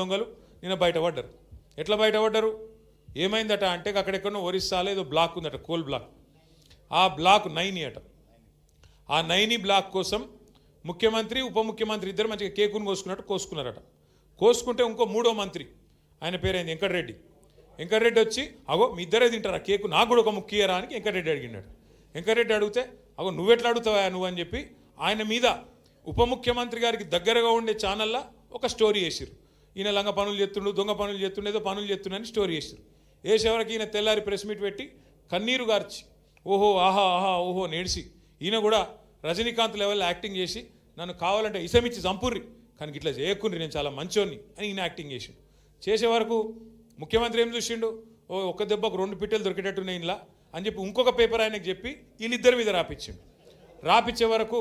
దొంగలు నిన్న బయటపడ్డారు. ఎట్లా బయటపడ్డారు? ఏమైందట అంటే అక్కడెక్కడో ఒరిస్సాలో ఏదో బ్లాక్ ఉందట, కోల్ బ్లాక్. ఆ బ్లాక్ 9 అట. ఆ 9 బ్లాక్ కోసం ముఖ్యమంత్రి ఉప ముఖ్యమంత్రి ఇద్దరు మంచిగా కేకును కోసుకున్నట్టు కోసుకున్నారట. కోసుకుంటే ఇంకో మూడో మంత్రి, ఆయన పేరైంది వెంకటరెడ్డి. వెంకటరెడ్డి వచ్చి అగో మీ ఇద్దరే తింటారా కేకు, నాకు కూడా ఒక ముఖ్యరా అని వెంకటరెడ్డి అడిగినాడు. వెంకటరెడ్డి అడిగితే అగో నువ్వెట్లా అడుగుతావా నువ్వు అని చెప్పి ఆయన మీద ఉప ముఖ్యమంత్రి గారికి దగ్గరగా ఉండే ఛానల్లో ఒక స్టోరీ వేసారు. ఈయన లంగ పనులు చేస్తుండు, దొంగ పనులు చేస్తుండే, ఏదో పనులు చేస్తుండని స్టోరీ వేసారు. వేసేవరకు ఈయన తెల్లారి ప్రెస్ మీట్ పెట్టి కన్నీరు గార్చి ఓహో ఆహా ఆహా ఓహో నేడిసి ఈయన కూడా రజనీకాంత్ లెవెల్లో యాక్టింగ్ చేసి నన్ను కావాలంటే ఇసమిచ్చి చంపుర్రి కానీ ఇట్లా చేయకుండ్రి నేను చాలా మంచోని అని ఈయన యాక్టింగ్ చేసిండు. చేసే వరకు ముఖ్యమంత్రి ఏం చూసిండు, ఓ ఒక్క దెబ్బకు 2 పిట్టెలు దొరికేటట్టున్నాయి ఇలా అని చెప్పి ఇంకొక పేపర్ ఆయనకు చెప్పి వీళ్ళిద్దరి మీద రాపిచ్చిండు. రాపిచ్చే వరకు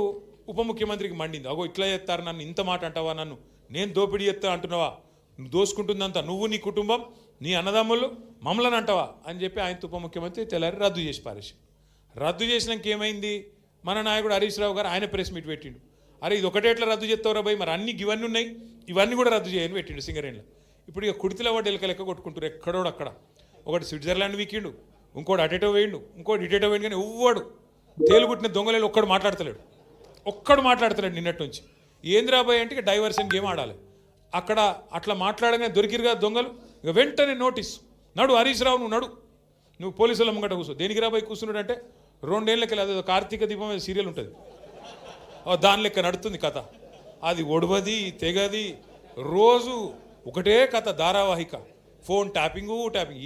ఉప ముఖ్యమంత్రికి మండింది. అగో ఇట్లా చేస్తారు నన్ను, ఇంత మాట అంటావా, నన్ను నేను దోపిడీ చేస్తా అంటున్నావా, నువ్వు దోసుకుంటుందంతా నువ్వు నీ కుటుంబం నీ అన్నదమ్ములు మమ్మల్ని అంటావా అని చెప్పి ఆయన ఉప ముఖ్యమంత్రి తెల్లారి రద్దు చేసి పారేసి. రద్దు చేసినాక ఏమైంది, మన నాయకుడు హరీష్ రావు గారు ఆయన ప్రెస్ మీట్ పెట్టిండు. అరే ఇది ఒకటే ఎట్లా రద్దు చేస్తావురా భయ్, మరి అన్ని ఇవన్నీ ఉన్నాయి ఇవన్నీ కూడా రద్దు చేయని పెట్టిండు సింగరేణిలో. ఇప్పుడు ఇక కుడితిలో వాడు ఎలక లెక్క కొట్టుకుంటారు ఎక్కడోడు అక్కడ. ఒకటి స్విట్జర్లాండ్ వీకిండు, ఇంకోటి అటేటో వేయండు, ఇంకోటి ఇటేటో వేయండు, కానీ ఎవ్వడు తేలుగుట్టిన దొంగలేలు ఒక్కడు మాట్లాడతలేడు నిన్నటి నుంచి. ఏంద్రాబాయ్ అంటే ఇక డైవర్షన్ గేమ్ ఆడాలి. అక్కడ అట్లా మాట్లాడగానే దొరికిరుగా దొంగలు, ఇక వెంటనే నోటీస్, నడు హరీష్ రావు నువ్వు పోలీసుల ముంగట కూర్చో. దేనికి రాబాయి కూర్చున్నాడు అంటే 2 ఏళ్ళకి అదే కార్తీక దీపం సీరియల్ ఉంటుంది, దాని లెక్క నడుతుంది కథ. అది ఒడవది తెగది, రోజు ఒకటే కథ ధారావాహిక. ఫోన్ ట్యాపింగు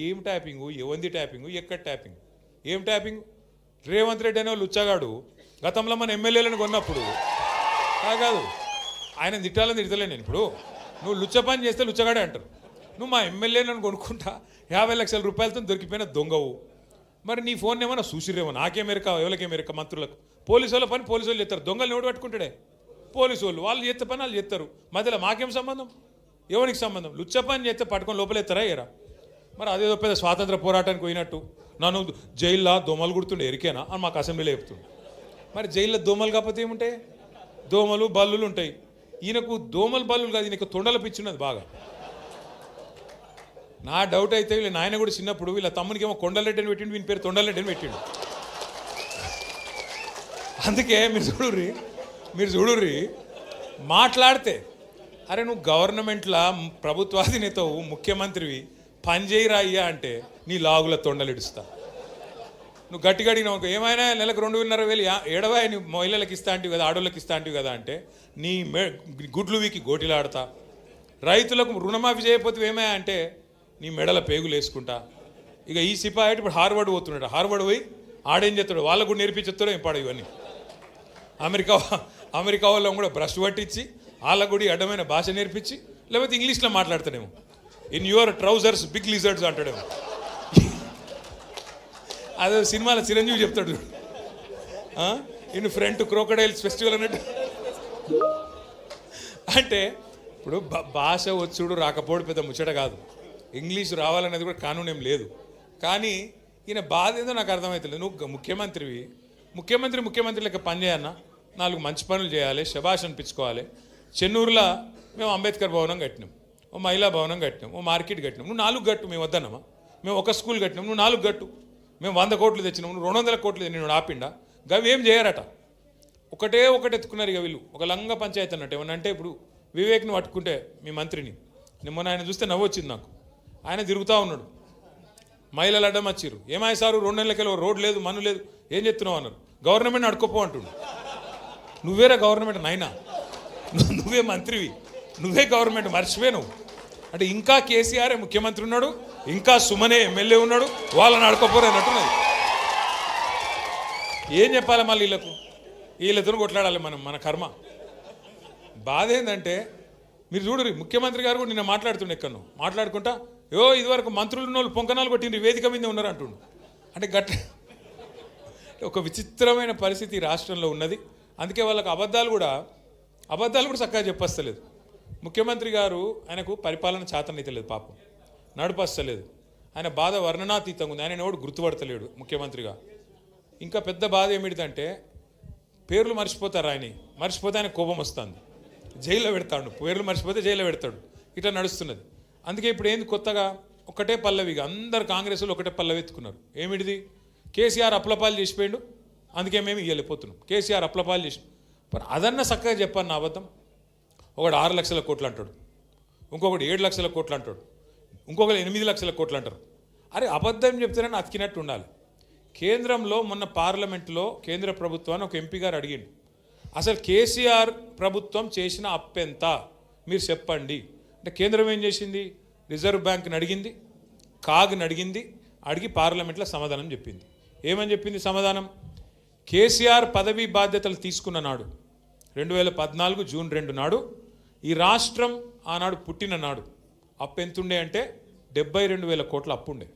ఏం ట్యాపింగు, ఎవంది ట్యాపింగు, ఎక్కడ ట్యాపింగ్, ఏం ట్యాపింగ్. రేవంత్ రెడ్డి అనే వాళ్ళు లుచ్చగాడు గతంలో మన ఎమ్మెల్యేలను కొన్నప్పుడు కాదు ఆయన తిట్టాలని తిడతలే నేను. ఇప్పుడు నువ్వు లుచ్చ పని చేస్తే లుచ్చగాడే అంటారు. నువ్వు మా ఎమ్మెల్యేలను కొనుక్కుంటా 50 లక్షల రూపాయలతో దొరికిపోయిన దొంగవు. మరి నీ ఫోన్ ఏమన్నా చూసిరేమో, నాకేమెరక ఎవరికేమెరక, మంత్రులకు. పోలీసు వాళ్ళ పని పోలీసు వాళ్ళు చేస్తారు, దొంగలు ఎవడు పట్టుకుంటాడే పోలీసు వాళ్ళు చేస్తే పని వాళ్ళు చేస్తారు. మధ్యలో మాకేం సంబంధం, ఎవరికి సంబంధం. లుచ్చ పని చేస్తే పట్టుకొని లోపలెత్తారా ఏరా. మరి అదేదో పెద్ద స్వాతంత్ర పోరాటానికి పోయినట్టు నన్ను జైల్లో దోమలు కుడుతుండే ఎరికేనా అని మాకు అసెంబ్లీలో చెప్తుండే. మరి జైల్లో దోమలు కాకపోతే ఏముంటాయి, దోమలు బల్లులు ఉంటాయి. ఈయనకు దోమలు బల్లులు కాదు, ఈయనకు తొండల పిచ్చున్నది బాగా. నా డౌట్ అయితే వీళ్ళ నాయన కూడా చిన్నప్పుడు వీళ్ళ తమ్మునికి ఏమో కొండలరెడ్డి అని పెట్టిండు, వీని పేరు తొండలరెడ్డి అని పెట్టిండు. అందుకే మీరు చూడుర్రి మాట్లాడితే అరే నువ్వు గవర్నమెంట్లో ప్రభుత్వాధినేతవు ముఖ్యమంత్రివి పని చేయరా అయ్యా అంటే నీ లాగుల తొండలిడుస్తా. నువ్వు గట్టిగా అడిగినావు ఏమైనా నెలకు 2,500 ఏడవా నీ మహిళలకు ఇస్తా అంటివి కదా, ఆడోళ్ళకి ఇస్తా అంటివి కదా అంటే నీ గుడ్లు వీకి గోటిలాడతా. రైతులకు రుణమాఫీ చేయకపోతే ఏమయ్యా అంటే నీ మెడల పేగులు వేసుకుంటా. ఇక ఈ సిపాయి ఇప్పుడు హార్వర్డ్ పోతున్నాడు, హార్వర్డ్ పోయి ఆడేం చేస్తాడు, వాళ్ళకు కూడా నేర్పించేస్తాడో ఏం పాడు ఇవన్నీ. అమెరికా వాళ్ళని కూడా బ్రష్ పట్టించి వాళ్ళకు కూడా అడ్డమైన భాష నేర్పించి, లేకపోతే ఇంగ్లీష్లో మాట్లాడతాడేమో. In your trousers big lizards అంటాడేమో. అదే సినిమాలో చిరంజీవి చెప్తాడు, ఇన్ ఫ్రంట్ క్రోకడైల్స్ ఫెస్టివల్ అన్నట్టు. అంటే ఇప్పుడు భాష వచ్చుడు రాకపోవడం పెద్ద ముచ్చట కాదు, ఇంగ్లీష్ రావాలనేది కూడా కానూన్ ఏం లేదు. కానీ ఈయన బాధ ఏదో నాకు అర్థమవుతుంది. నువ్వు ముఖ్యమంత్రి లెక్క పని చేయన్నా, 4 మంచి పనులు చేయాలి, శభాష్ అనిపించుకోవాలి. చెన్నూరులో మేము అంబేద్కర్ భవనం కట్టినాం, ఓ మహిళా భవనం కట్టినాం, ఓ మార్కెట్ కట్టినాం. నువ్వు 4 గట్టు, మేము వద్దన్నామా? మేము ఒక స్కూల్ కట్టినాం, నువ్వు 4 గట్టు. మేము 100 కోట్లు తెచ్చినాం, నువ్వు 200 కోట్లు నేను ఆపిండా. గవి ఏం చేయరట, ఒకటే ఎత్తుకున్నారు ఇక వీళ్ళు. ఒక లంగ పంచాయతీ అన్నట్టు. ఏమన్నా అంటే ఇప్పుడు వివేక్ని పట్టుకుంటే మీ మంత్రిని మొన్న ఆయన చూస్తే నవ్వు వచ్చింది నాకు. ఆయన తిరుగుతూ ఉన్నాడు, మహిళలు అడ్డం వచ్చిర్రు. ఏమాయి సారు 2 నెలలకెళ్ళి రోడ్ లేదు మన్ను లేదు ఏం చెప్తున్నావు అన్నారు. గవర్నమెంట్ అడుకోపో అంటుండు. నువ్వేరా గవర్నమెంట్ నాయనా, నువ్వే మంత్రివి, నువ్వే గవర్నమెంట్ మర్చిపోయి నువ్వు అంటే. ఇంకా కేసీఆరే ముఖ్యమంత్రి ఉన్నాడు, ఇంకా సుమనే ఎమ్మెల్యే ఉన్నాడు, వాళ్ళని అడుకోపోరు అన్నట్టున్నది. ఏం చెప్పాలి మళ్ళీ వీళ్ళతో కొట్లాడాలి మన కర్మ. బాధ ఏంటంటే మీరు చూడరు, ముఖ్యమంత్రి గారు కూడా నిన్న మాట్లాడుతుండే ఎక్కడో మాట్లాడుకుంటా, ఇదివరకు మంత్రులు ఉన్న వాళ్ళు పొంకనాలు కొట్టిండ్రు వేదిక మీద ఉన్నారు అంటుండు. అంటే ఒక విచిత్రమైన పరిస్థితి రాష్ట్రంలో ఉన్నది. అందుకే వాళ్ళకు అబద్ధాలు కూడా చక్కగా చెప్పస్తలేదు. ముఖ్యమంత్రి గారు ఆయనకు పరిపాలన చేతనైతే లేదు, పాపం నడుపస్తలేదు. ఆయన బాధ వర్ణనాతీతంగా ఉంది. ఆయన ఎవడు గుర్తుపడతలేడు ముఖ్యమంత్రిగా. ఇంకా పెద్ద బాధ ఏమిటిదంటే పేర్లు మర్చిపోతారు, మర్చిపోతే ఆయన కోపం వస్తుంది, జైల్లో పెడతాడు. పేర్లు మర్చిపోతే జైల్లో పెడతాడు. ఇట్లా నడుస్తున్నది. అందుకే ఇప్పుడు ఏంది కొత్తగా ఒకటే పల్లవిగా అందరు కాంగ్రెస్లో ఒకటే పల్లవి ఎత్తుకున్నారు. ఏమిటిది? కేసీఆర్ అప్లపాలు చేసిపోయిండు, అందుకే మేము ఇవ్వలేకపోతున్నాం. కేసీఆర్ అప్లపాలు చేసి మరి అదన్న చక్కగా చెప్పాను నా అబద్ధం. ఒకడు 6 లక్షల కోట్లు అంటాడు, ఇంకొకటి 7 లక్షల కోట్లు అంటాడు, ఇంకొకరు 8 లక్షల కోట్లు అంటారు. అరే అబద్ధం చెప్తారని అతికినట్టు ఉండాలి. కేంద్రంలో మొన్న పార్లమెంటులో కేంద్ర ప్రభుత్వాన్ని ఒక ఎంపీ గారు అడిగిండు, అసలు కేసీఆర్ ప్రభుత్వం చేసిన అప్పెంత మీరు చెప్పండి అంటే కేంద్రం ఏం చేసింది? రిజర్వ్ బ్యాంక్ని అడిగింది, కాగ్ని అడిగింది, అడిగి పార్లమెంట్లో సమాధానం చెప్పింది. ఏమని చెప్పింది సమాధానం? కేసీఆర్ పదవీ బాధ్యతలు తీసుకున్న నాడు 2014 జూన్ 2 నాడు ఈ రాష్ట్రం ఆనాడు పుట్టిన నాడు అప్పు ఎంతుండే అంటే 72,000 కోట్ల అప్పు ఉండే.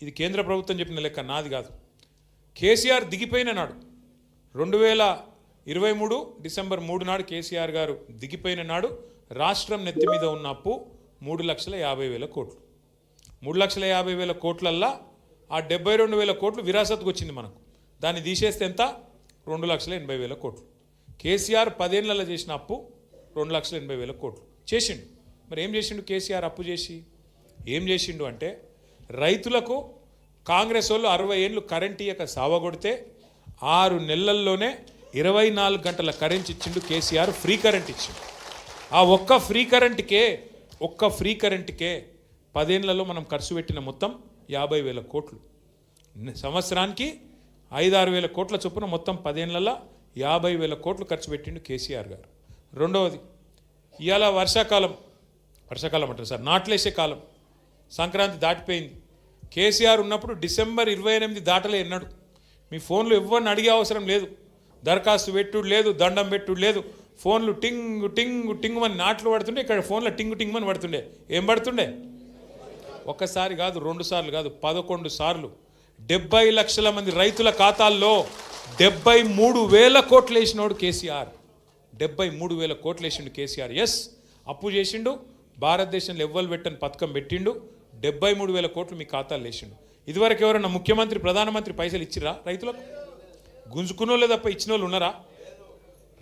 ఇది కేంద్ర ప్రభుత్వం చెప్పిన లెక్క, నాది కాదు. కేసీఆర్ దిగిపోయిన నాడు 2023 డిసెంబర్ 3 నాడు కేసీఆర్ గారు దిగిపోయిన నాడు రాష్ట్రం నెత్తి మీద ఉన్న అప్పు 3,50,000 కోట్లు. 3,50,000 కోట్లల్లా ఆ 72,000 కోట్లు విరాసత్కు వచ్చింది మనకు. దాన్ని తీసేస్తే ఎంత? 2,80,000 కోట్లు. కేసీఆర్ 10 ఏళ్లలో చేసిన అప్పు 2,80,000 కోట్లు చేసిండు. మరి ఏం చేసిండు కేసీఆర్ అప్పు చేసి? ఏం చేసిండు అంటే రైతులకు కాంగ్రెస్ వాళ్ళు 60 ఏళ్ళు కరెంట్ ఇయ్యక సావగొడితే 6 నెలల్లోనే 24 గంటల కరెంట్ ఇచ్చిండు కేసీఆర్. ఫ్రీ కరెంట్ ఇచ్చిండు. ఆ ఒక్క ఫ్రీ కరెంట్కే 10 ఏళ్లలో మనం ఖర్చు పెట్టిన మొత్తం 50,000 కోట్లు. సంవత్సరానికి 5-6 వేల కోట్ల చొప్పున మొత్తం 10 ఏళ్లలో 50,000 కోట్లు ఖర్చు పెట్టిండు కేసీఆర్ గారు. రెండవది, ఇవాళ వర్షాకాలం అంటారు సార్, నాట్లేసే కాలం, సంక్రాంతి దాటిపోయింది. కేసీఆర్ ఉన్నప్పుడు డిసెంబర్ 28 దాటలే ఎన్నాడు. మీ ఫోన్లు ఎవరిని అడిగే అవసరం లేదు, దరఖాస్తు పెట్టుడు లేదు, దండం పెట్టుడు లేదు. ఫోన్లు టింగ్ టింగ్ టింగ్ అని నాట్లు పడుతుండే, ఇక్కడ ఫోన్లో టింగ్ టింగ్ అని పడుతుండే. ఏం పడుతుండే? ఒక్కసారి కాదు, 2 సార్లు కాదు, 11 సార్లు 70 లక్షల మంది రైతుల ఖాతాల్లో 73,000 కోట్లు వేసినోడు కేసీఆర్. 73,000 కోట్లు వేసిండు కేసీఆర్. ఎస్, అప్పు చేసిండు, భారతదేశంలో ఎవ్వరు పెట్టని పథకం పెట్టిండు, 73,000 కోట్లు మీ ఖాతాలు వేసిండు. ఇదివరకు ఎవరన్నా ముఖ్యమంత్రి ప్రధానమంత్రి పైసలు ఇచ్చిరా రైతులకు? గుంజుకున్నోళ్ళే తప్ప ఇచ్చిన వాళ్ళు ఉన్నారా?